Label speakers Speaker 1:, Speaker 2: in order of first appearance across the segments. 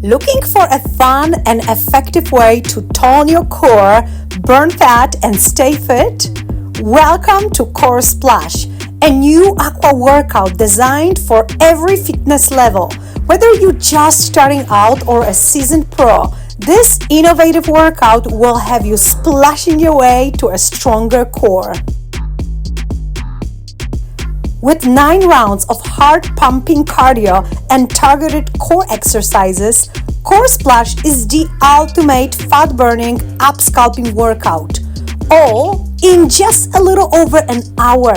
Speaker 1: Looking for a fun and effective way to tone your core, burn fat, and stay fit? Welcome to Core Splash, a new aqua workout designed for every fitness level. Whether you're just starting out or a seasoned pro, this innovative workout will have you splashing your way to a stronger core. With 9 rounds of heart-pumping cardio and targeted core exercises, Core Splash is the ultimate fat-burning, ab-sculpting workout, all in just a little over an hour.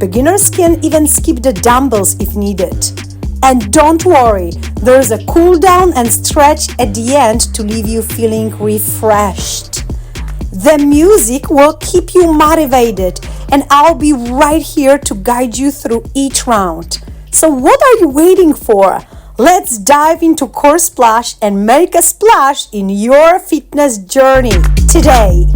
Speaker 1: Beginners can even skip the dumbbells if needed. And don't worry, there's a cool down and stretch at the end to leave you feeling refreshed. The music will keep you motivated, and I'll be right here to guide you through each round. So what are you waiting for? Let's dive into Core Splash and make a splash in your fitness journey today.